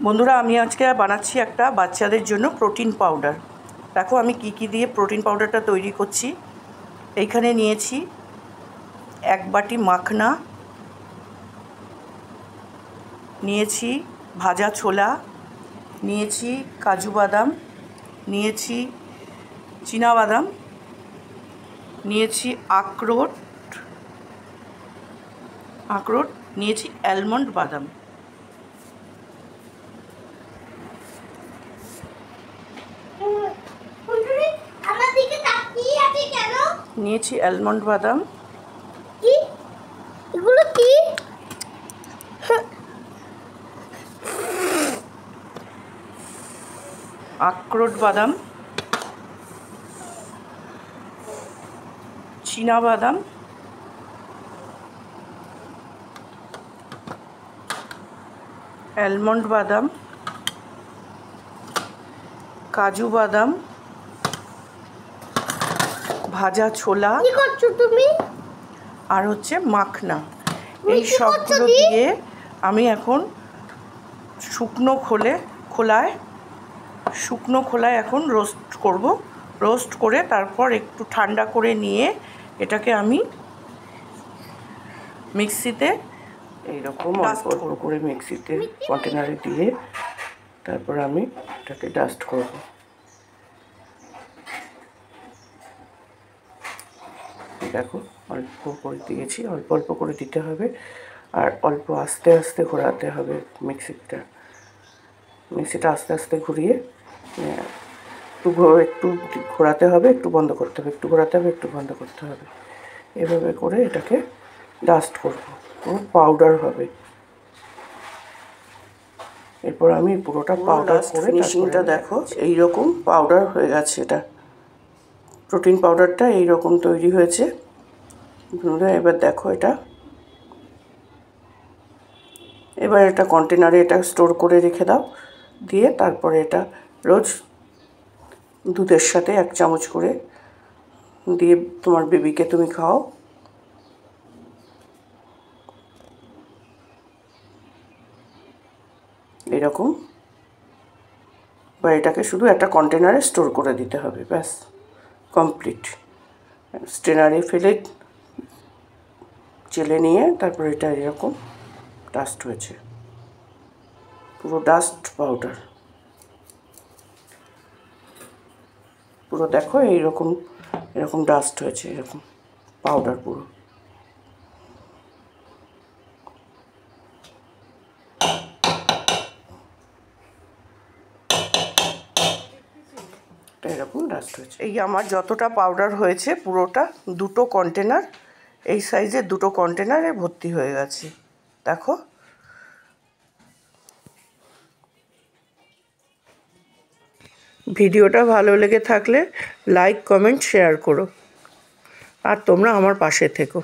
বন্ধুরা, আমি আজকে বানাচ্ছি একটা বাচ্চাদের জন্য প্রোটিন পাউডার। দেখো আমি কি দিয়ে প্রোটিন পাউডারটা তৈরি করছি। এইখানে নিয়েছি 1 বাটি মাখনা, নিয়েছি ভাজা ছোলা, নিয়েছি কাজু বাদাম, নিয়েছি চীনা বাদাম, নিয়েছি আখরোট, নিয়েছি অ্যালমন্ড বাদাম। নিয়েছি অ্যালমন্ড বাদাম, এগুলো কি? আখরোট বাদাম, চীনা বাদাম, অ্যালমন্ড বাদাম, কাজু বাদাম, ভাজা ছোলা, কি করছো তুমি? আর হচ্ছে মাখনা। এই সবগুলো দিয়ে আমি এখন শুকনো খোলায় এখন রোস্ট করব। রোস্ট করে তারপর একটু ঠান্ডা করে নিয়ে এটাকে আমি মিক্সিতে এইরকম অল্প করে মিক্সিতে কন্টেনারে দিয়ে তারপর আমি এটাকে ডাস্ট করব। দেখো অল্প করে দিয়েছি, অল্প করে দিতে হবে আর অল্প আস্তে আস্তে ঘোরাতে হবে। মিক্সিটা আস্তে আস্তে ঘুরিয়ে একটু ঘোরাতে হবে, একটু বন্ধ করতে হবে, একটু ঘোরাতে হবে, একটু বন্ধ করতে হবে। এভাবে করে এটাকে ডাস্ট করব, পুরো পাউডার হবে। এরপর আমি পুরোটা পাউডার করে ফিনিশিংটা দেখো এইরকম পাউডার হয়ে গেছে। এটা প্রোটিন পাউডারটা এইরকম তৈরি হয়েছে। এবার দেখো এবার এটা কন্টেনারে এটা স্টোর করে রেখে দাও। দিয়ে তারপরে এটা রোজ দুধের সাথে 1 চামচ করে দিয়ে তোমার বেবিকে তুমি খাও। এরকম বা এটাকে শুধু একটা কন্টেনারে স্টোর করে দিতে হবে, ব্যাস কমপ্লিট। স্ট্রেনারে ফেলে চেলে নিয়ে তারপর এটা এরকম ডাস্ট হয়েছে, পুরো ডাস্ট পাউডার। পুরো দেখো এরকম ডাস্ট হয়েছে, এরকম পাউডার পুরো। এরকম ডাস্ট হয়েছে। এই আমার যতটা পাউডার হয়েছে পুরোটা 2টো কন্টেনার, এই সাইজের 2টো কন্টেনারে ভর্তি হয়ে গেছে। দেখো ভিডিওটা ভালো লেগে থাকলে লাইক, কমেন্ট, শেয়ার করো আর তোমরা আমার পাশে থেকো।